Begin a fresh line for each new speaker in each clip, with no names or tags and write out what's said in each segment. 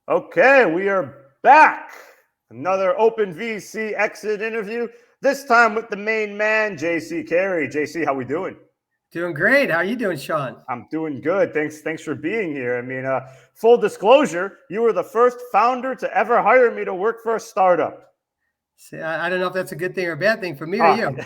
Okay, we are back. Another Open VC exit interview. This time with the main man, JC Carey. JC, how we doing?
Doing great. How you doing, Sean?
I'm doing good. Thanks for being here. I mean, full disclosure, you were the first founder to ever hire me to work for a startup.
See, I don't know if that's a good thing or a bad thing for me or
Ah,
you.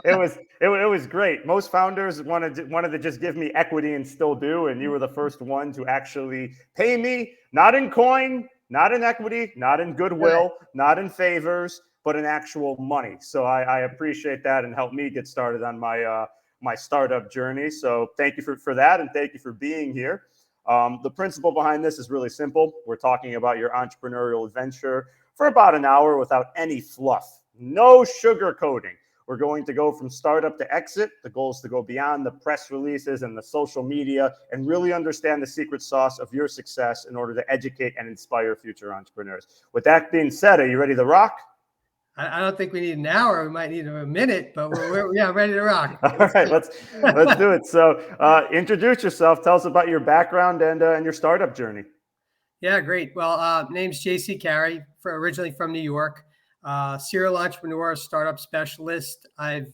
it was great. Most founders wanted to just give me equity and still do, and you were the first one to actually pay me, not in coin, not in equity, not in
Right.
goodwill, not in favors, but in actual money. So I appreciate that and helped me get started on my startup journey. So thank you for that, and thank you for being here. The principle behind this is really simple. We're talking about your entrepreneurial adventure for about an hour without any fluff. No sugarcoating. We're going to go from startup to exit. The goal is to go beyond the press releases and the social media and really understand the secret sauce of your success in order to educate and inspire future entrepreneurs. With that being said, are you ready to rock?
I don't think we need an hour. We might need a minute, but we're ready to rock.
All right, let's do it. So, introduce yourself. Tell us about your background and your startup journey.
Yeah, great. Well, name's JC Carey, originally from New York. Serial entrepreneur, startup specialist. I've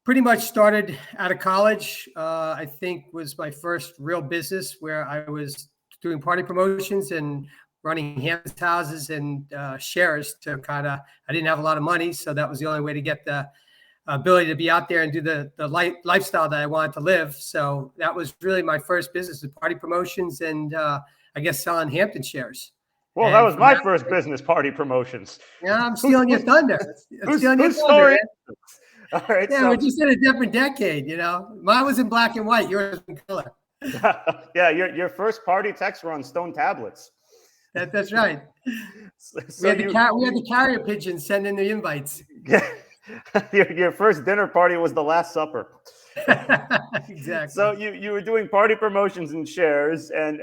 pretty much started out of college. I think was my first real business where I was doing party promotions and running Hamptons houses and shares to I didn't have a lot of money. So that was the only way to get the ability to be out there and do the lifestyle that I wanted to live. So that was really my first business with party promotions and I guess selling Hampton shares.
Well, that was my first business, party promotions.
Yeah, I'm stealing your thunder.
Whose story? All right.
Yeah, we're just in a different decade, you know. Mine was in black and white, yours in color.
Yeah, your first party texts were on stone tablets.
That's right. We had the carrier pigeon sending the invites.
Yeah. Your first dinner party was the Last Supper.
Exactly.
So you were doing party promotions and shares, and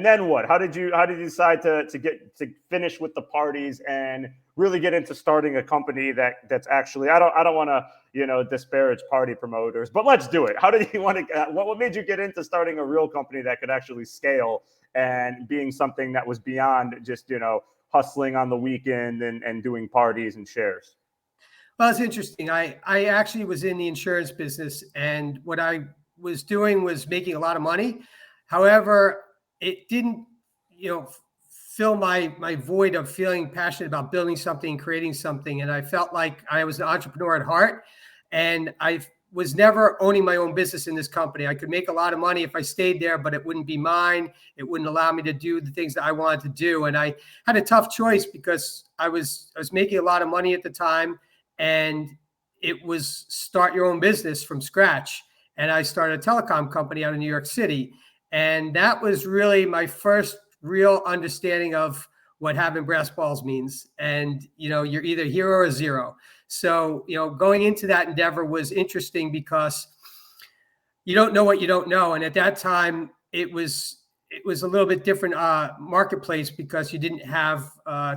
then what? How did you decide to finish with the parties and really get into starting a company that's actually I don't want to disparage party promoters, but let's do it. How did you want to? What made you get into starting a real company that could actually scale and being something that was beyond just hustling on the weekend and doing parties and shares?
Well, it's interesting. I actually was in the insurance business, and what I was doing was making a lot of money. However, it didn't, fill my void of feeling passionate about building something, creating something. And I felt like I was an entrepreneur at heart, and I was never owning my own business in this company. I could make a lot of money if I stayed there, but it wouldn't be mine. It wouldn't allow me to do the things that I wanted to do. And I had a tough choice because I was making a lot of money at the time. And it was start your own business from scratch. And I started a telecom company out of New York City. And that was really my first real understanding of what having brass balls means. And, you're either hero or zero. So, going into that endeavor was interesting because you don't know what you don't know. And at that time, it was a little bit different marketplace because you didn't have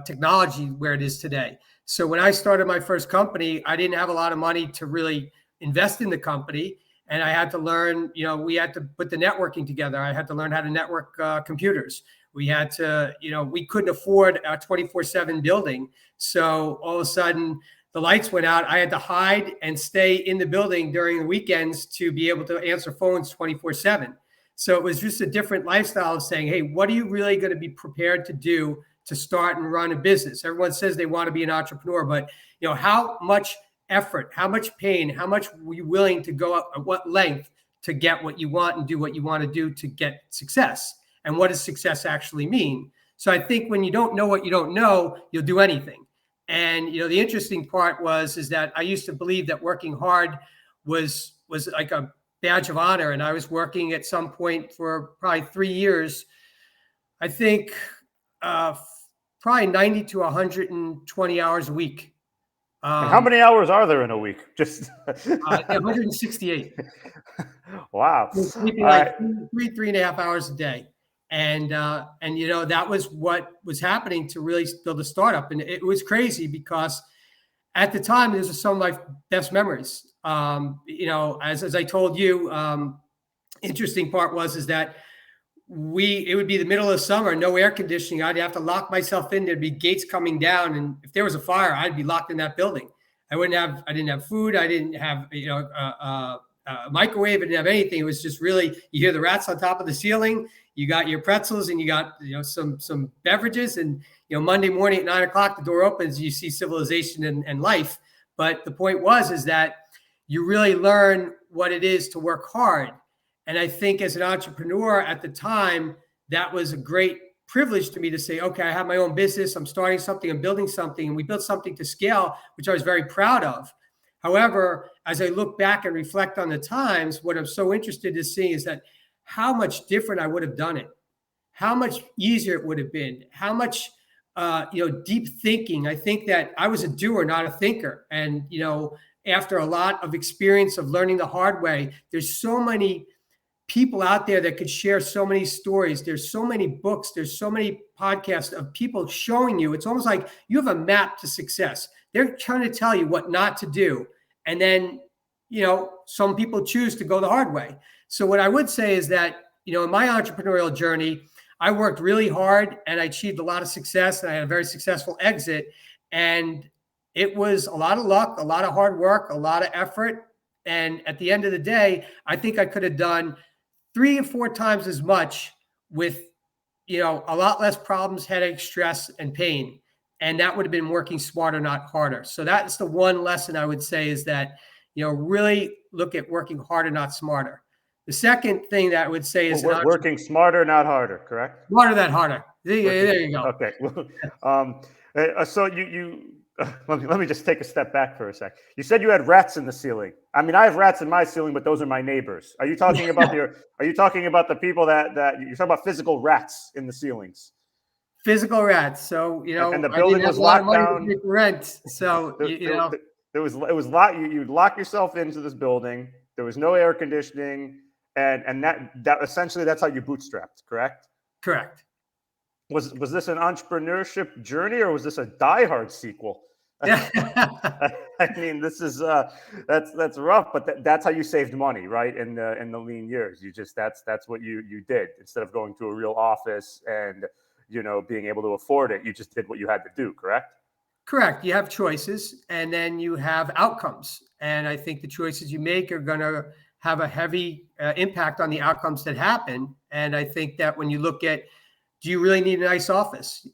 technology where it is today. So when I started my first company, I didn't have a lot of money to really invest in the company. And I had to learn, we had to put the networking together. I had to learn how to network computers. We had to, we couldn't afford a 24/7 building. So all of a sudden the lights went out. I had to hide and stay in the building during the weekends to be able to answer phones 24/7. So it was just a different lifestyle of saying, hey, what are you really going to be prepared to do to start and run a business? Everyone says they want to be an entrepreneur, but how much effort, how much pain, how much were you willing to go up at what length to get what you want and do what you want to do to get success? And what does success actually mean? So I think when you don't know what you don't know, you'll do anything. And the interesting part is that I used to believe that working hard was like a badge of honor. And I was working at some point for probably 3 years. I think probably 90 to 120 hours a week.
And how many hours are there in a week? Just
168.
Wow.
Sleeping like 3.5 hours a day. And that was what was happening to really build a startup. And it was crazy because at the time, those are some of my best memories. As I told you, interesting part is that it would be the middle of summer, no air conditioning. I'd have to lock myself in. There'd be gates coming down, and if there was a fire, I'd be locked in that building. I didn't have food. I didn't have, a microwave. I didn't have anything. It was just really, you hear the rats on top of the ceiling. You got your pretzels and you got, some beverages, and, Monday morning at 9 o'clock, the door opens, you see civilization and life. But the point is that you really learn what it is to work hard. And I think as an entrepreneur at the time, that was a great privilege to me to say, okay, I have my own business. I'm starting something, I'm building something. And we built something to scale, which I was very proud of. However, as I look back and reflect on the times, what I'm so interested in seeing is that how much different I would have done it, how much easier it would have been, how much, deep thinking. I think that I was a doer, not a thinker. And, after a lot of experience of learning the hard way, there's so many people out there that could share so many stories. There's so many books. There's so many podcasts of people showing you. It's almost like you have a map to success. They're trying to tell you what not to do. And then, some people choose to go the hard way. So what I would say is that, in my entrepreneurial journey, I worked really hard and I achieved a lot of success, and I had a very successful exit. And it was a lot of luck, a lot of hard work, a lot of effort. And at the end of the day, I think I could have done 3 or 4 times as much with, a lot less problems, headache, stress, and pain. And that would have been working smarter, not harder. So that's the one lesson I would say, is that, really look at working harder, not smarter. The second thing that I would say is
working smarter, not harder, correct?
Smarter, not harder. There you go.
Okay. So you let me just take a step back for a sec. You said you had rats in the ceiling. I mean, I have rats in my ceiling, but those are my neighbors. Are you talking about Are you talking about the people that you're talking about physical rats in the ceilings?
Physical rats. So
and the building was locked down.
Rent. So
it was locked. You'd lock yourself into this building. There was no air conditioning, and that essentially that's how you bootstrapped, correct?
Correct.
Was this an entrepreneurship journey, or was this a Die Hard sequel? I mean, this is that's rough, but that's how you saved money, right? In the lean years, that's what you did. Instead of going to a real office and being able to afford it, you just did what you had to do, correct?
Correct. You have choices, and then you have outcomes. And I think the choices you make are going to have a heavy impact on the outcomes that happen. And I think that when you look at, do you really need a nice office?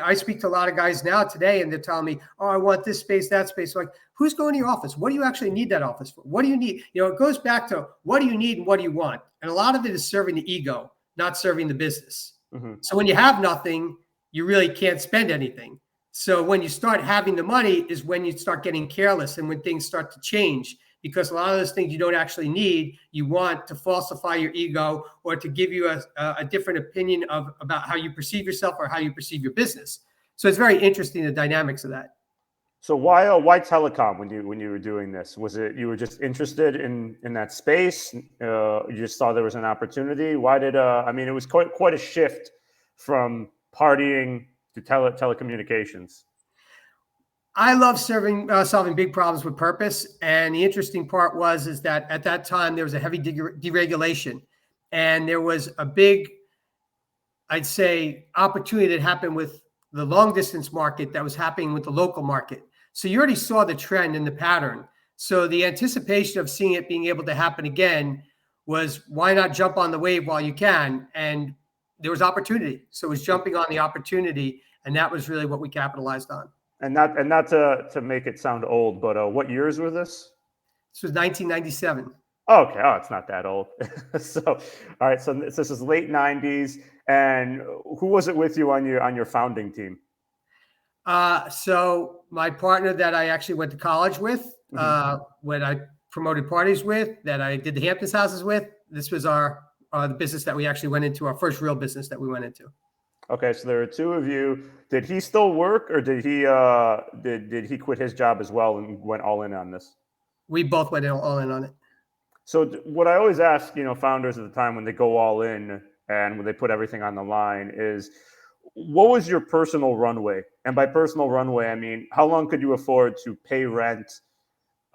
I speak to a lot of guys now today, and they're telling me, oh, I want this space, that space. Like, who's going to your office? What do you actually need that office for? What do you need? It goes back to what do you need and what do you want? And a lot of it is serving the ego, not serving the business. Mm-hmm. So when you have nothing, you really can't spend anything. So when you start having the money is when you start getting careless, and when things start to change, because a lot of those things you don't actually need, you want to falsify your ego or to give you a different opinion about how you perceive yourself or how you perceive your business. So it's very interesting, the dynamics of that.
So why telecom when you were doing this? Was it you were just interested in that space? You just saw there was an opportunity. Why did I mean, it was quite a shift from partying to telecommunications.
I love solving big problems with purpose. And the interesting part is that at that time, there was a heavy deregulation, and there was a big, I'd say, opportunity that happened with the long distance market that was happening with the local market. So you already saw the trend and the pattern. So the anticipation of seeing it being able to happen again was, why not jump on the wave while you can? And there was opportunity. So it was jumping on the opportunity. And that was really what we capitalized on.
And not to make it sound old, but what years were this?
This was 1997.
Okay. Oh, it's not that old. So, all right. So this is late 90s. And who was it with you on your founding team?
So my partner that I actually went to college with, when I promoted parties with, that I did the Hamptons houses with, this was the business that we actually went into, our first real business that we went into.
Okay, so there are two of you. Did he still work, or did he did he quit his job as well and went all in on this?
We both went all in on it.
So what I always ask, founders at the time when they go all in and when they put everything on the line is, what was your personal runway? And by personal runway, I mean, how long could you afford to pay rent?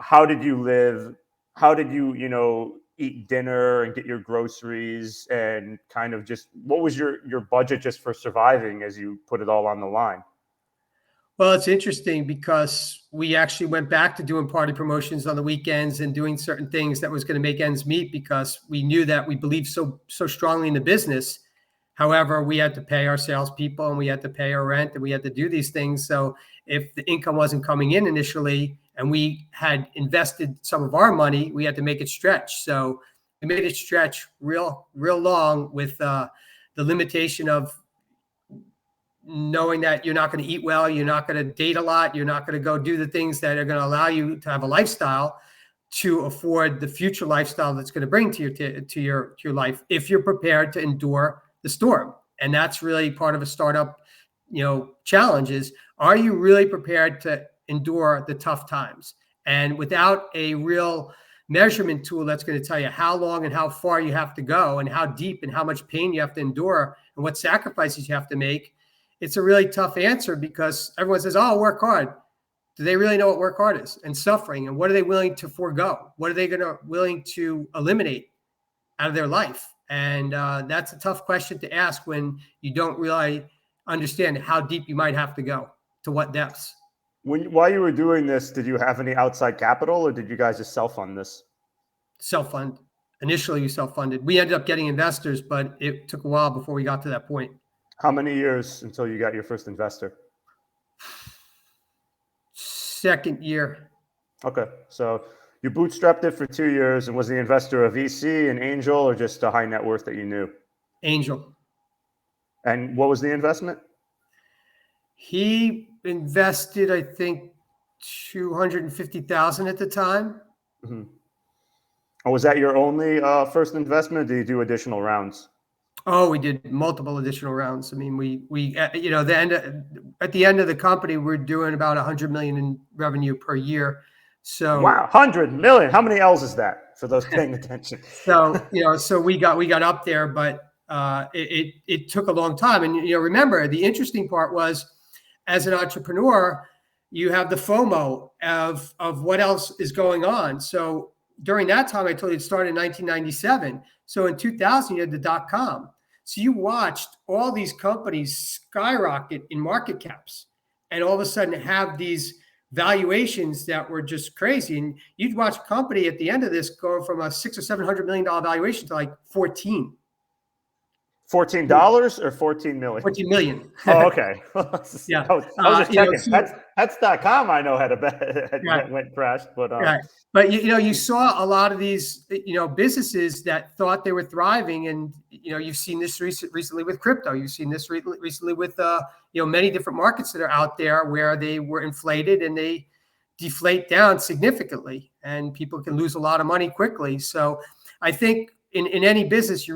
How did you live? How did you, eat dinner and get your groceries, and kind of just what was your budget just for surviving as you put it all on the line?
Well, it's interesting because we actually went back to doing party promotions on the weekends and doing certain things that was going to make ends meet because we knew that we believed so strongly in the business. However, we had to pay our salespeople and we had to pay our rent and we had to do these things. So if the income wasn't coming in initially and we had invested some of our money, we had to make it stretch. So we made it stretch real long with the limitation of knowing that you're not going to eat well, you're not going to date a lot, you're not going to go do the things that are going to allow you to have a lifestyle to afford the future lifestyle that's going to bring to your life if you're prepared to endure the storm. And that's really part of a startup, challenge is, are you really prepared to endure the tough times? And without a real measurement tool that's going to tell you how long and how far you have to go and how deep and how much pain you have to endure and what sacrifices you have to make, it's a really tough answer because everyone says, oh, work hard. Do they really know what work hard is and suffering? And what are they willing to forego? What are they willing to eliminate out of their life? And that's a tough question to ask when you don't really understand how deep you might have to go, to what depths.
While you were doing this, did you have any outside capital or did you guys just self-fund this?
Self-fund. Initially, we self-funded. We ended up getting investors, but it took a while before we got to that point.
How many years until you got your first investor?
Second year.
Okay. So you bootstrapped it for 2 years, and was the investor a VC, an angel, or just a high net worth that you knew?
Angel.
And what was the investment?
He invested, I think, $250,000 at the time.
Mm-hmm. And was that your only first investment, or did you do additional rounds?
Oh, we did multiple additional rounds. I mean, we at the end of the company, we're doing about 100 million in revenue per year. So
wow, 100 million. How many L's is that for those paying attention?
So we got up there, but it took a long time. And remember, the interesting part was, as an entrepreneur, you have the FOMO of what else is going on. So during that time, I told you it started in 1997. So in 2000, you had the .com. So you watched all these companies skyrocket in market caps and all of a sudden have these valuations that were just crazy. And you'd watch a company at the end of this go from a $600 or $700 million valuation to like 14.
$14 or 14 million?
14 million.
Oh, okay.
Yeah.
I was just checking. That's .com I know went crashed, but
right. But you saw a lot of these businesses that thought they were thriving, and you've seen this recently with crypto. You've seen this recently with many different markets that are out there where they were inflated and they deflate down significantly, and people can lose a lot of money quickly. So I think in any business,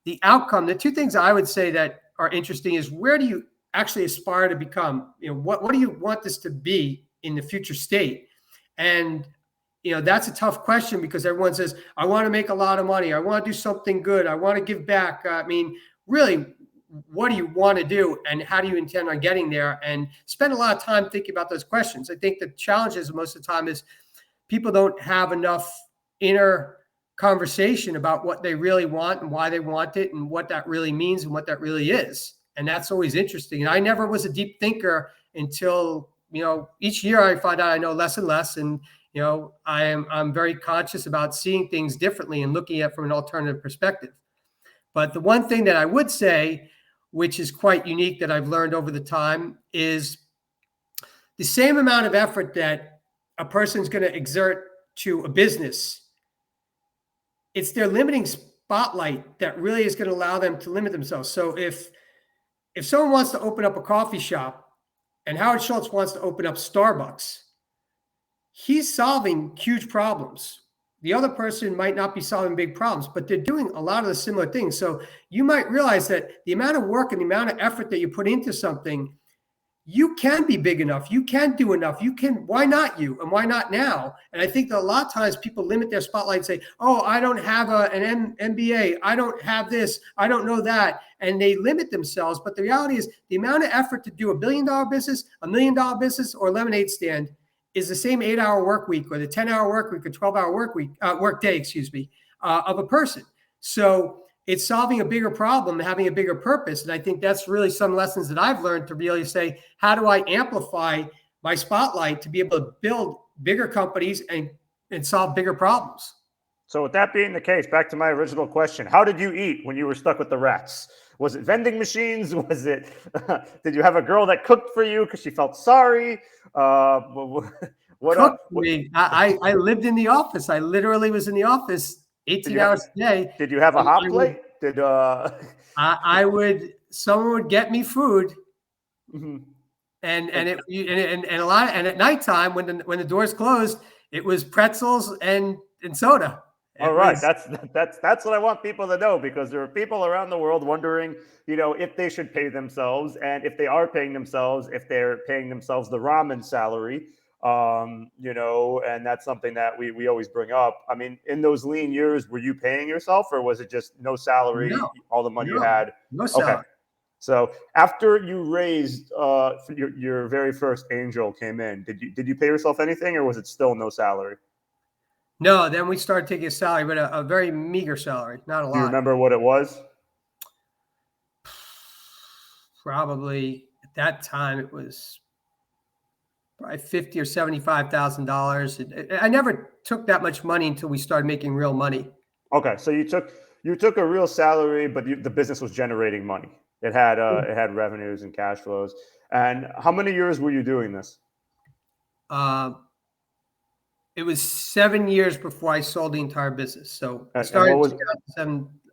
the outcome, the two things I would say that are interesting is, where do you actually aspire to become? What do you want this to be in the future state? And, that's a tough question because everyone says, I want to make a lot of money. I want to do something good. I want to give back. I mean, really, what do you want to do? And how do you intend on getting there? And spend a lot of time thinking about those questions. I think the challenge is most of the time is people don't have enough inner conversation about what they really want and why they want it and what that really means and what that really is. And that's always interesting. And I never was a deep thinker until, each year I find out I know less and less. And, I'm very conscious about seeing things differently and looking at it from an alternative perspective. But the one thing that I would say, which is quite unique that I've learned over the time, is the same amount of effort that a person's going to exert to a business, it's their limiting spotlight that really is going to allow them to limit themselves. So if someone wants to open up a coffee shop and Howard Schultz wants to open up Starbucks, he's solving huge problems. The other person might not be solving big problems, but they're doing a lot of the similar things. So you might realize that the amount of work and the amount of effort that you put into something, you can be big enough. You can do enough. Why not you? And why not now? And I think that a lot of times people limit their spotlight and say, oh, I don't have an MBA. I don't have this. I don't know that. And they limit themselves. But the reality is the amount of effort to do $1 billion business, $1 million business, or a lemonade stand is the same 8-hour work week or the 10-hour work week or 12-hour work day, of a person. So it's solving a bigger problem, having a bigger purpose. And I think that's really some lessons that I've learned to really say, how do I amplify my spotlight to be able to build bigger companies and solve bigger problems?
So with that being the case, back to my original question, how did you eat when you were stuck with the rats? Was it vending machines? Was it, did you have a girl that cooked for you because she felt sorry?
Cooked for me. I lived in the office. I literally was in the office 18 hours a day.
Did you have a hot plate?
Someone would get me food.
Mm-hmm.
And at nighttime when the doors closed, it was pretzels and soda.
All right, that's what I want people to know, because there are people around the world wondering, if they should pay themselves, and if they are paying themselves, if they're paying themselves the ramen salary, and that's something that we always bring up. I mean, in those lean years, were you paying yourself, or was it just no salary, all the money you had?
No salary.
Okay. So after you raised your very first angel came in, did you pay yourself anything, or was it still no salary?
No, then we started taking a salary, but a very meager salary, not a lot.
Do you remember what it was?
Probably at that time it was probably $50,000 or $75,000. I never took that much money until we started making real money.
Okay, so you took a real salary, but the business was generating money. It had revenues and cash flows. And how many years were you doing this?
It was 7 years before I sold the entire business. So I started in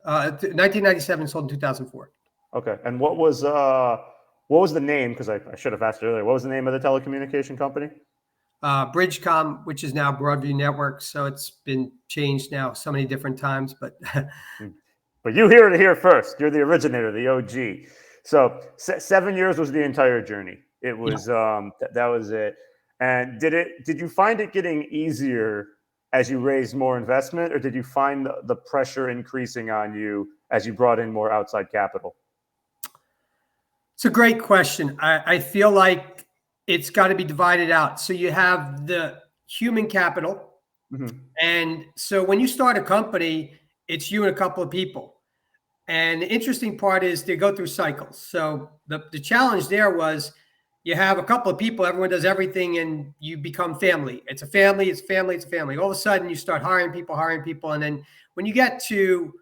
1997, sold in 2004.
Okay. And what was the name? Because I should have asked earlier. What was the name of the telecommunication company?
BridgeCom, which is now Broadview Network. So it's been changed now so many different times. But
you hear it here first. You're the originator, the OG. So 7 years was the entire journey. It was that was it. And did you find it getting easier as you raised more investment, or did you find the pressure increasing on you as you brought in more outside capital?
It's a great question. I feel like it's got to be divided out. So you have the human capital. Mm-hmm. And so when you start a company, it's you and a couple of people. And the interesting part is they go through cycles. So the challenge there was, you have a couple of people, everyone does everything, and you become family. It's a family, it's family, it's a family. All of a sudden, you start hiring people. And then when you get to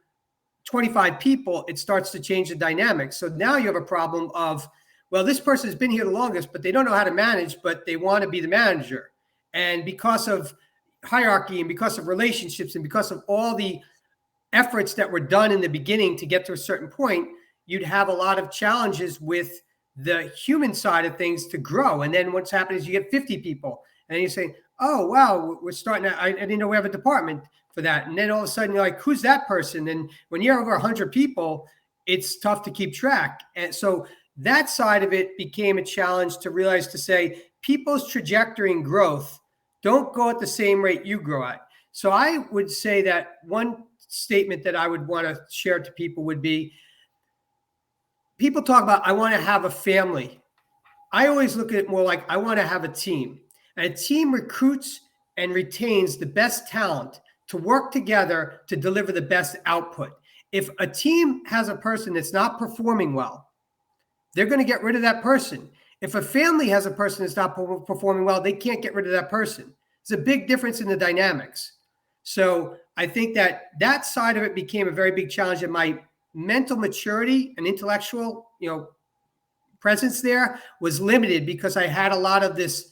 25 people, it starts to change the dynamics. So now you have a problem of, well, this person has been here the longest, but they don't know how to manage, but they want to be the manager. And because of hierarchy and because of relationships and because of all the efforts that were done in the beginning to get to a certain point, you'd have a lot of challenges with the human side of things to grow. And then what's happening is you get 50 people and you say, oh, wow, we're starting I didn't know we have a department for that. And then all of a sudden you're like, who's that person? And when you're over 100 people, it's tough to keep track. And so that side of it became a challenge to realize, to say people's trajectory and growth don't go at the same rate you grow at. So I would say that one statement that I would want to share to people would be, people talk about, I want to have a family. I always look at it more like, I want to have a team. And a team recruits and retains the best talent to work together to deliver the best output. If a team has a person that's not performing well, they're going to get rid of that person. If a family has a person that's not performing well, they can't get rid of that person. There's a big difference in the dynamics. So I think that side of it became a very big challenge, and my mental maturity and intellectual, presence there was limited because I had a lot of this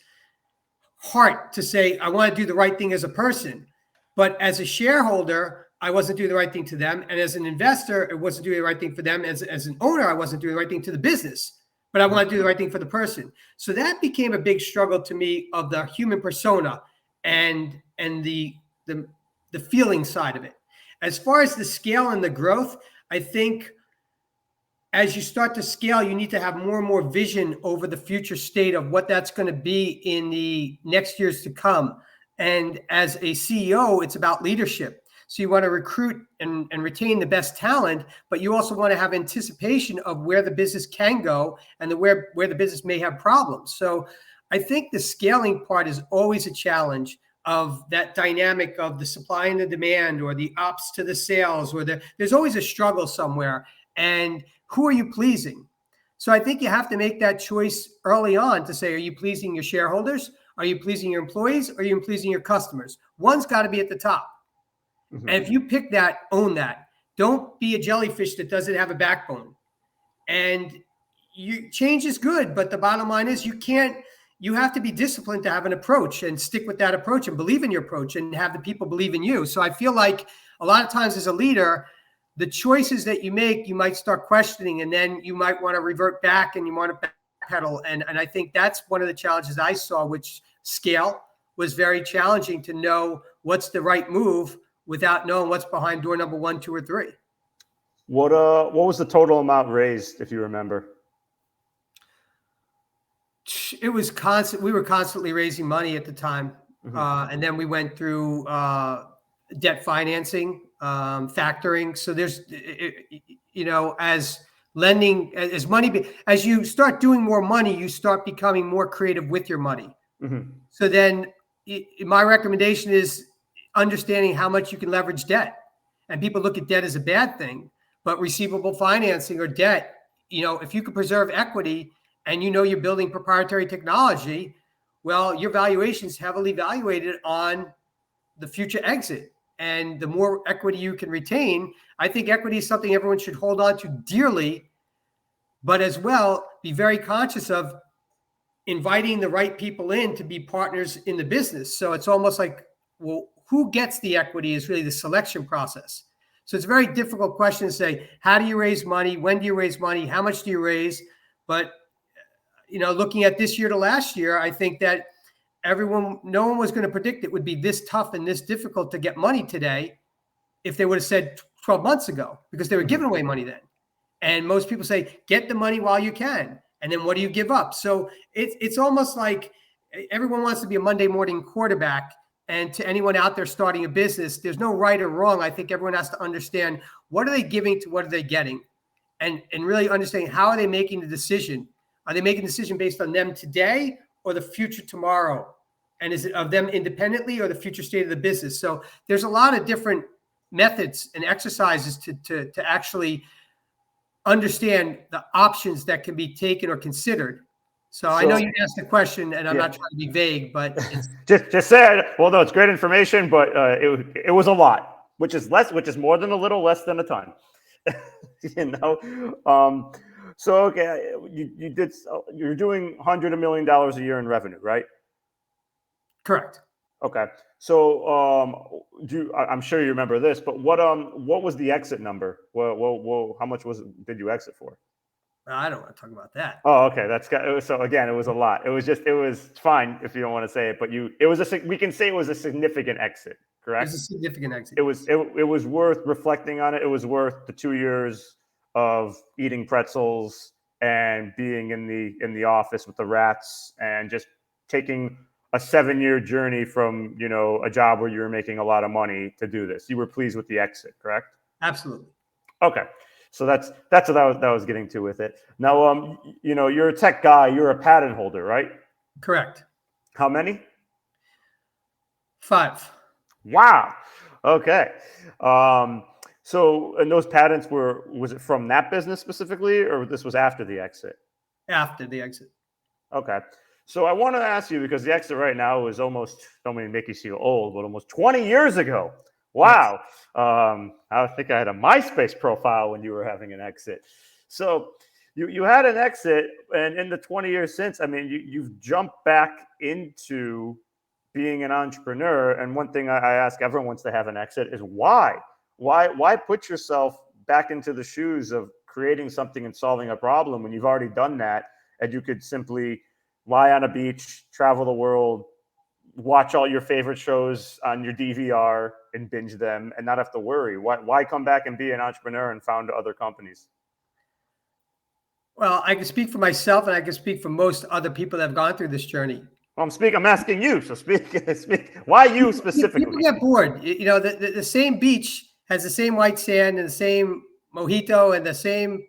heart to say, I want to do the right thing as a person. But as a shareholder, I wasn't doing the right thing to them. And as an investor, it wasn't doing the right thing for them. As an owner, I wasn't doing the right thing to the business, but I want to do the right thing for the person. So that became a big struggle to me, of the human persona and the feeling side of it. As far as the scale and the growth, I think as you start to scale, you need to have more and more vision over the future state of what that's going to be in the next years to come. And as a CEO, it's about leadership. So you want to recruit and retain the best talent, but you also want to have anticipation of where the business can go and where the business may have problems. So I think the scaling part is always a challenge, of that dynamic of the supply and the demand, or the ops to the sales, or there's always a struggle somewhere. And who are you pleasing? So I think you have to make that choice early on to say, are you pleasing your shareholders? Are you pleasing your employees? Or are you pleasing your customers? One's got to be at the top.
Mm-hmm.
And if you pick that, own that. Don't be a jellyfish that doesn't have a backbone. And change is good, but the bottom line is you have to be disciplined to have an approach and stick with that approach and believe in your approach and have the people believe in you. So I feel like a lot of times as a leader, the choices that you make, you might start questioning, and then you might want to revert back and you want to backpedal. And I think that's one of the challenges I saw, which scale was very challenging to know what's the right move without knowing what's behind door number 1, 2, or 3.
What was the total amount raised, if you remember?
It was constant. We were constantly raising money at the time.
Mm-hmm.
And then we went through debt financing, factoring. So there's, as lending, as money, as you start doing more money, you start becoming more creative with your money.
Mm-hmm.
So then my recommendation is understanding how much you can leverage debt. And people look at debt as a bad thing, but receivable financing or debt, if you could preserve equity and you're building proprietary technology, well, your valuation is heavily valuated on the future exit. And the more equity you can retain, I think equity is something everyone should hold on to dearly, but as well, be very conscious of inviting the right people in to be partners in the business. So it's almost like, well, who gets the equity is really the selection process. So it's a very difficult question to say, how do you raise money? When do you raise money? How much do you raise? But, looking at this year to last year, I think that no one was going to predict it would be this tough and this difficult to get money today if they would have said 12 months ago, because they were giving away money then. And most people say, get the money while you can. And then what do you give up? So it's almost like everyone wants to be a Monday morning quarterback. And to anyone out there starting a business, there's no right or wrong. I think everyone has to understand, what are they giving to what are they getting? And really understanding, how are they making the decision? Are they making a decision based on them today or the future tomorrow? And is it of them independently or the future state of the business? So there's a lot of different methods and exercises to actually understand the options that can be taken or considered. So I know you asked a question, and I'm not trying to be vague, but
just say it. Well, no, it's great information, but it was a lot, which is more than a little, less than a ton. So okay, you're doing $100 million a year in revenue, right?
Correct.
Okay. So I'm sure you remember this, but what was the exit number? Well, how much did you exit for?
I don't want to talk about that.
Oh, okay. So again, it was a lot. It was fine if you don't want to say it, but we can say it was a significant exit, correct?
It was a significant exit.
It was worth reflecting on it. It was worth the 2 years of eating pretzels and being in the office with the rats and just taking a 7-year journey from, a job where you were making a lot of money to do this. You were pleased with the exit, correct?
Absolutely.
Okay. So that's what I was getting to with it. Now, you're a tech guy. You're a patent holder, right?
Correct.
How many?
5.
Wow. Okay. So, and those patents was it from that business specifically, or this was after the exit? After the exit. Okay. So I want to ask you, because the exit right now is almost, don't mean to make you feel old, but almost 20 years ago. Wow. Yes. I think I had a MySpace profile when you were having an exit. So you had an exit, and in the 20 years since, I mean, you've jumped back into being an entrepreneur. And one thing I ask everyone once they have an exit is why? Why put yourself back into the shoes of creating something and solving a problem when you've already done that, and you could simply lie on a beach, travel the world, watch all your favorite shows on your DVR and binge them and not have to worry? Why come back and be an entrepreneur and found other companies?
Well, I can speak for myself, and I can speak for most other people that have gone through this journey.
Well, I'm asking you. So speak. Why you specifically?
People get bored. The same beach has the same white sand and the same mojito and the same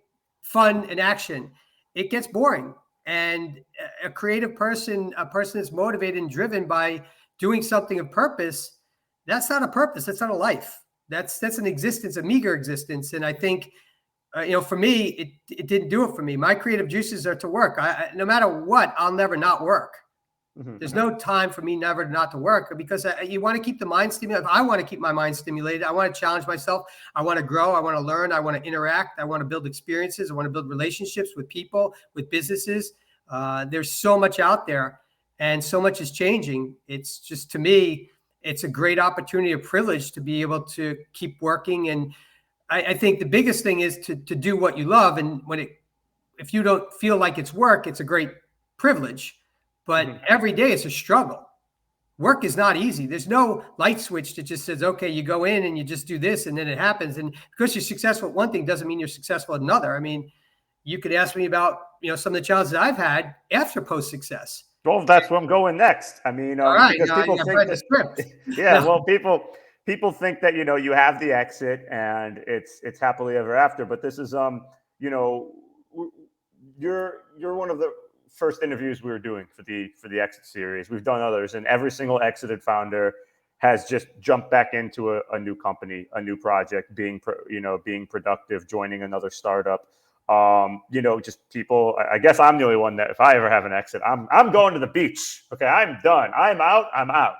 fun and action. It gets boring. And a creative person, a person that's motivated and driven by doing something of purpose, that's not a purpose. That's not a life. That's an existence, a meager existence. And I think, for me, it didn't do it for me. My creative juices are to work. No matter what, I'll never not work. There's no time for me never not to work, because you want to keep the mind stimulated. I want to keep my mind stimulated. I want to challenge myself. I want to grow. I want to learn. I want to interact. I want to build experiences. I want to build relationships with people, with businesses. There's so much out there, and so much is changing. It's just, to me, it's a great opportunity, a privilege to be able to keep working. And I think the biggest thing is to do what you love. And if you don't feel like it's work, it's a great privilege. But every day it's a struggle. Work is not easy. There's no light switch that just says, okay, you go in and you just do this and then it happens. And because you're successful at one thing doesn't mean you're successful at another. I mean, you could ask me about, some of the challenges I've had after post success.
Well, that's where I'm going next. I mean,
all right,
because people think
the script.
Yeah, well, people think that, you have the exit and it's happily ever after. But this is, you're one of the first interviews we were doing for the exit series. We've done others, and every single exited founder has just jumped back into a new company, a new project, being productive, joining another startup. Just people. I guess I'm the only one that, if I ever have an exit, I'm going to the beach. Okay, I'm done. I'm out.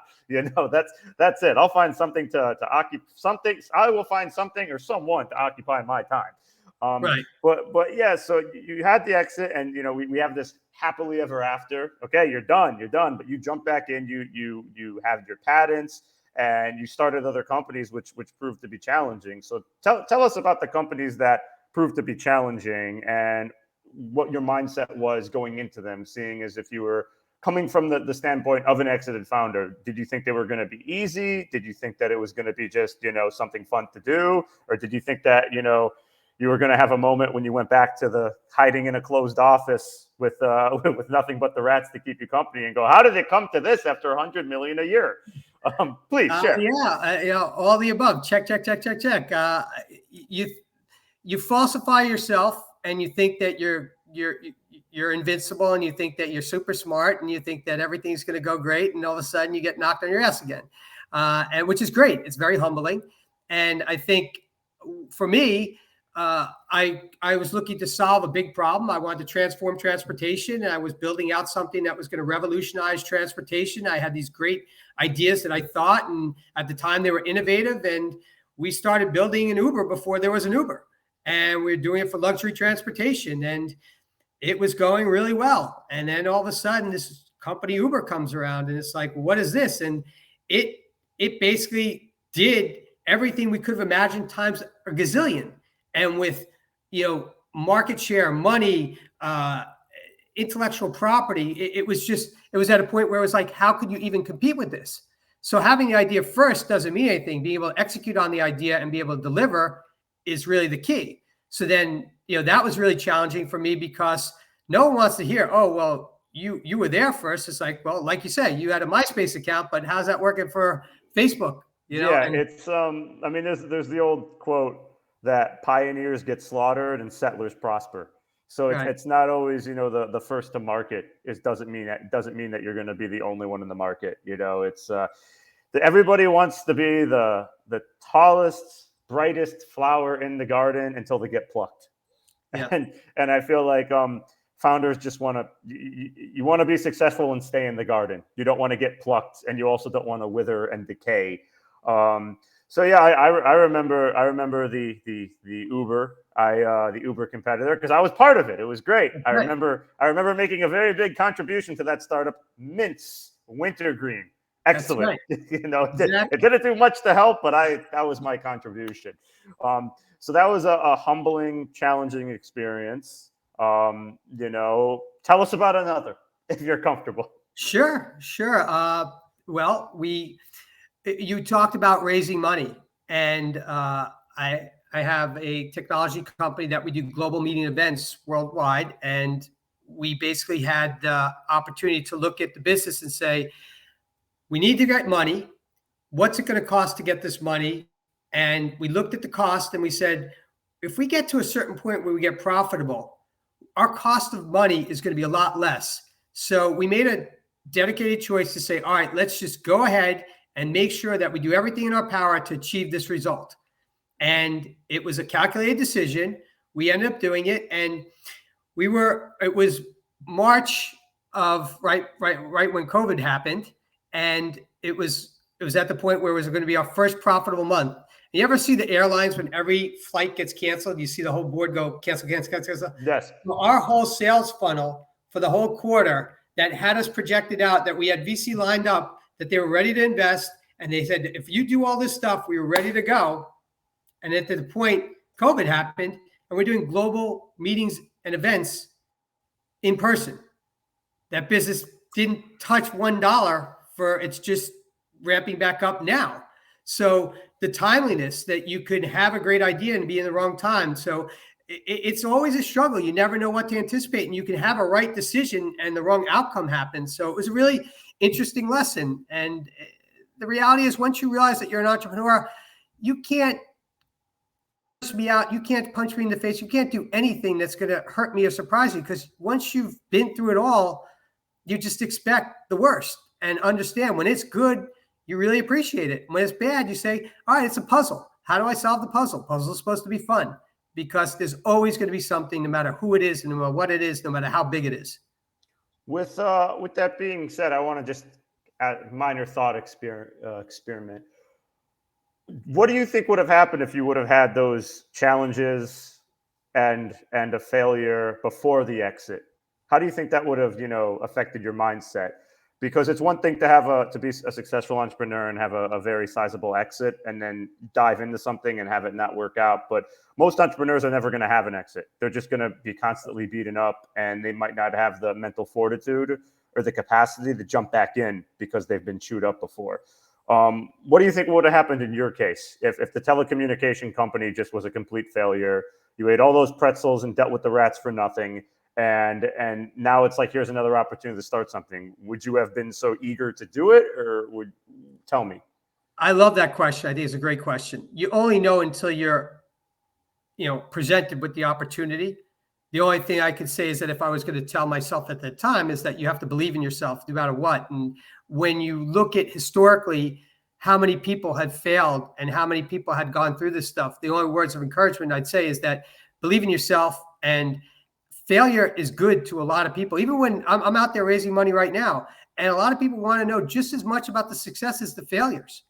That's it. I'll find something to occupy something. I will find something or someone to occupy my time.
Right.
But yeah, so you had the exit, and we have this happily ever after. Okay, you're done, but you jump back in, you have your patents, and you started other companies which proved to be challenging. So tell us about the companies that proved to be challenging and what your mindset was going into them, seeing as if you were coming from the standpoint of an exited founder. Did you think they were going to be easy? Did you think that it was going to be just, something fun to do? Or did you think that, you were going to have a moment when you went back to the hiding in a closed office with nothing but the rats to keep you company, and go, how did it come to this after $100 million a year? Please share.
All the above. Check. You falsify yourself, and you think that you're invincible, and you think that you're super smart, and you think that everything's going to go great, and all of a sudden you get knocked on your ass again, and which is great. It's very humbling, and I think for me, I was looking to solve a big problem. I wanted to transform transportation, and I was building out something that was going to revolutionize transportation. I had these great ideas that I thought, and at the time they were innovative, and we started building an Uber before there was an Uber, and we were doing it for luxury transportation, and it was going really well. And then all of a sudden this company Uber comes around, and it's like, what is this? And it basically did everything we could have imagined times a gazillion. And with, market share, money, intellectual property, it was at a point where it was like, how could you even compete with this? So having the idea first doesn't mean anything. Being able to execute on the idea and be able to deliver is really the key. So then, that was really challenging for me, because no one wants to hear, oh, well, you were there first. It's like, well, like you said, you had a MySpace account, but how's that working for Facebook?
It's there's the old quote that pioneers get slaughtered and settlers prosper. So it's not always, the first to market. It doesn't mean that you're going to be the only one in the market. It's everybody wants to be the tallest, brightest flower in the garden until they get plucked. Yeah. And I feel like founders just want to, you want to be successful and stay in the garden. You don't want to get plucked, and you also don't want to wither and decay. So yeah, I remember the Uber, the Uber competitor, because I was part of it. It was great. I remember making a very big contribution to that startup, Mints Wintergreen. Excellent. Right. It didn't do much to help, but that was my contribution. So that was a humbling, challenging experience. Tell us about another, if you're comfortable.
Sure. Well, you talked about raising money, and I have a technology company that we do global meeting events worldwide, and we basically had the opportunity to look at the business and say, we need to get money. What's it going to cost to get this money? And we looked at the cost, and we said, if we get to a certain point where we get profitable, our cost of money is going to be a lot less. So we made dedicated choice to say, all right, let's just go ahead and make sure that we do everything in our power to achieve this result. And it was a calculated decision. We ended up doing it. And it was March of right when COVID happened. And it was at the point where it was going to be our first profitable month. You ever see the airlines when every flight gets canceled, you see the whole board go cancel.
Yes.
Well, our whole sales funnel for the whole quarter that had us projected out, that we had VC lined up, that they were ready to invest. And they said, if you do all this stuff, we were ready to go. And at the point COVID happened, and we're doing global meetings and events in person. That business didn't touch $1 for, it's just ramping back up now. So the timeliness that you could have a great idea and be in the wrong time. So it's always a struggle. You never know what to anticipate, and you can have a right decision and the wrong outcome happens. So it was a really interesting lesson. And the reality is, once you realize that you're an entrepreneur, you can't push me out. You can't punch me in the face. You can't do anything that's going to hurt me or surprise you, because once you've been through it all, you just expect the worst and understand when it's good, you really appreciate it. When it's bad, you say, all right, it's a puzzle. How do I solve the puzzle? Puzzle is supposed to be fun, because there's always going to be something, no matter who it is, and no matter what it is, no matter how big it is.
With that being said, I want to just add a minor thought experiment. What do you think would have happened if you would have had those challenges and a failure before the exit? How do you think that would have, affected your mindset? Because it's one thing to be a successful entrepreneur and have a very sizable exit and then dive into something and have it not work out. But most entrepreneurs are never going to have an exit. They're just going to be constantly beaten up, and they might not have the mental fortitude or the capacity to jump back in because they've been chewed up before. What do you think would have happened in your case if the telecommunication company just was a complete failure? You ate all those pretzels and dealt with the rats for nothing. And now it's like, here's another opportunity to start something. Would you have been so eager to do it, or tell me?
I love that question. I think it's a great question. You only know until you're, presented with the opportunity. The only thing I could say is that if I was going to tell myself at that time is that you have to believe in yourself no matter what. And when you look at historically how many people had failed and how many people had gone through this stuff, the only words of encouragement I'd say is that believe in yourself. And failure is good to a lot of people. Even when I'm out there raising money right now, and a lot of people want to know just as much about the success as the failures,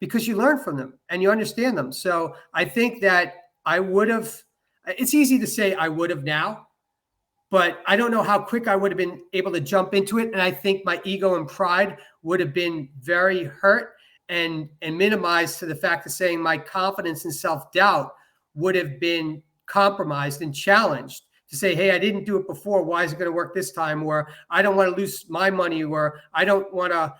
because you learn from them and you understand them. So I think that I would have, it's easy to say I would have now, but I don't know how quick I would have been able to jump into it. And I think my ego and pride would have been very hurt and minimized to the fact of saying my confidence and self-doubt would have been compromised and challenged. To say, hey, I didn't do it before. Why is it going to work this time? Or I don't want to lose my money, or I don't want to,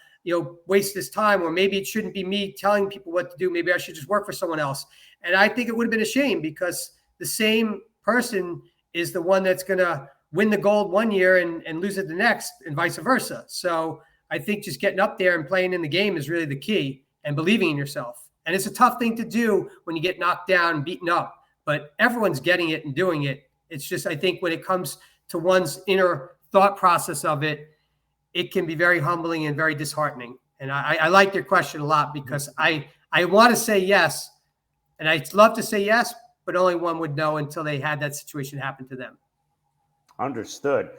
waste this time, or maybe it shouldn't be me telling people what to do. Maybe I should just work for someone else. And I think it would have been a shame, because the same person is the one that's going to win the gold one year and lose it the next, and vice versa. So I think just getting up there and playing in the game is really the key, and believing in yourself. And it's a tough thing to do when you get knocked down and beaten up, but everyone's getting it and doing it. It's just, I think when it comes to one's inner thought process of it, it can be very humbling and very disheartening. And I like your question a lot, because I want to say yes, and I'd love to say yes, but only one would know until they had that situation happen to them.
Understood.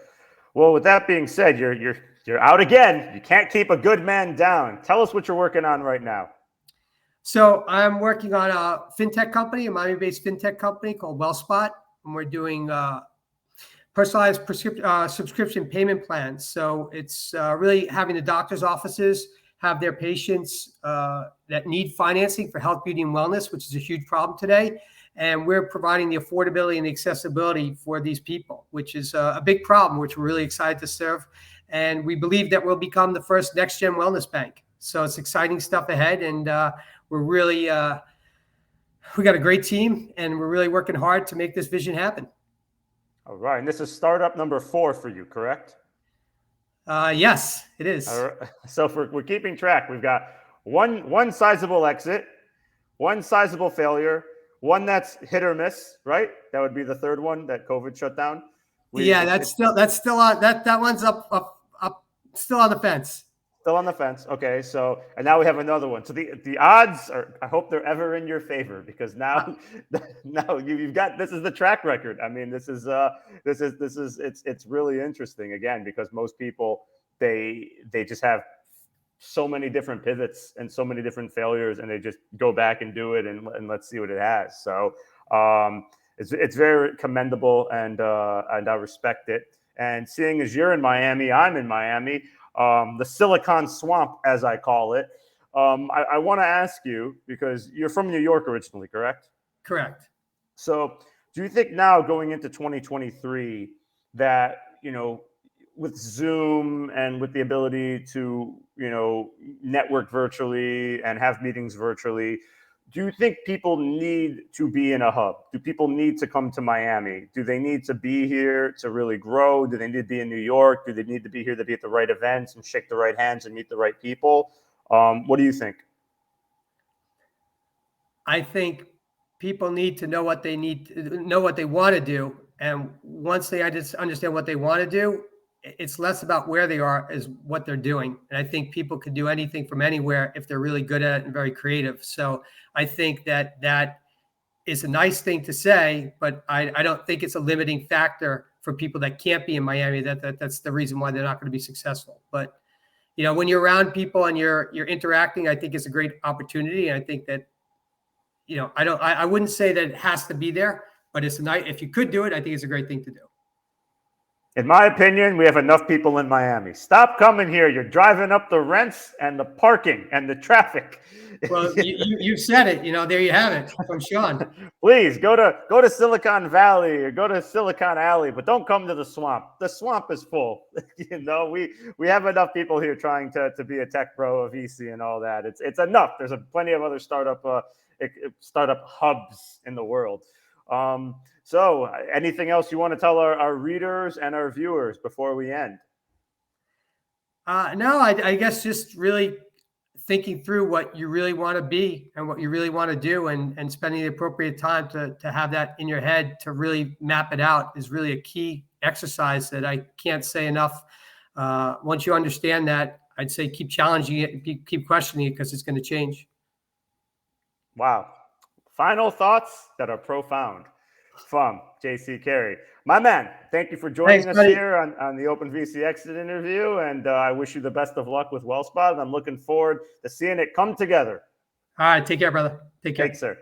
Well, with that being said, you're out again. You can't keep a good man down. Tell us what you're working on right now.
So I'm working on a fintech company, a Miami-based fintech company called Welspot. And we're doing personalized subscription payment plans. So it's really having the doctor's offices have their patients that need financing for health, beauty, and wellness, which is a huge problem today. And we're providing the affordability and the accessibility for these people, which is a big problem, which we're really excited to serve. And we believe that we'll become the first next-gen wellness bank. So it's exciting stuff ahead. And we're really... we got a great team, and we're really working hard to make this vision happen.
All right. And this is startup number 4 for you, correct?
Yes, it is.
All right. So we're keeping track. We've got one sizable exit, one sizable failure, one that's hit or miss, right? That would be the third one that COVID shut down.
That's still on. That one's up Still on the fence.
Still on the fence. Okay, so and now we have another one. So the odds are, I hope they're ever in your favor, because now now you've got, this is the track record. I mean, this is it's really interesting, again, because most people, they just have so many different pivots and so many different failures, and they just go back and do it, and let's see what it has. So it's very commendable, and I respect it. And seeing as you're in Miami, I'm in Miami, the Silicon Swamp, as I call it. I want to ask you, because you're from New York originally, correct?
Correct.
So do you think now, going into 2023, that, with Zoom and with the ability to, network virtually and have meetings virtually, do you think people need to be in a hub? Do people need to come to Miami? Do they need to be here to really grow? Do they need to be in New York? Do they need to be here to be at the right events and shake the right hands and meet the right people? What do you think?
I think people need to know what they want to do. And once they understand what they want to do, it's less about where they are as what they're doing. And I think people can do anything from anywhere if they're really good at it and very creative. So I think that is a nice thing to say, but I don't think it's a limiting factor for people that can't be in Miami. That's the reason why they're not going to be successful. But when you're around people and you're interacting, I think it's a great opportunity. And I think that, I wouldn't say that it has to be there, but it's a nice, if you could do it, I think it's a great thing to do.
In my opinion, we have enough people in Miami. Stop coming here. You're driving up the rents and the parking and the traffic.
Well, you said it. There you have it from Sean.
Please go to Silicon Valley or go to Silicon Alley, but don't come to the swamp. The swamp is full. We have enough people here trying to be a tech bro, a VC, and all that. It's enough. There's plenty of other startup hubs in the world. So anything else you want to tell our readers and our viewers before we end?
No, I guess just really thinking through what you really want to be and what you really want to do, and spending the appropriate time to have that in your head to really map it out is really a key exercise that I can't say enough. Once you understand that, I'd say keep challenging it, keep questioning it, because it's going to change.
Wow. Final thoughts that are profound from JC Carey. My man, thank you for joining us here on the Open VC Exit interview, and I wish you the best of luck with Welspot, and I'm looking forward to seeing it come together.
All right, take care, brother. Take care.
Thanks, sir.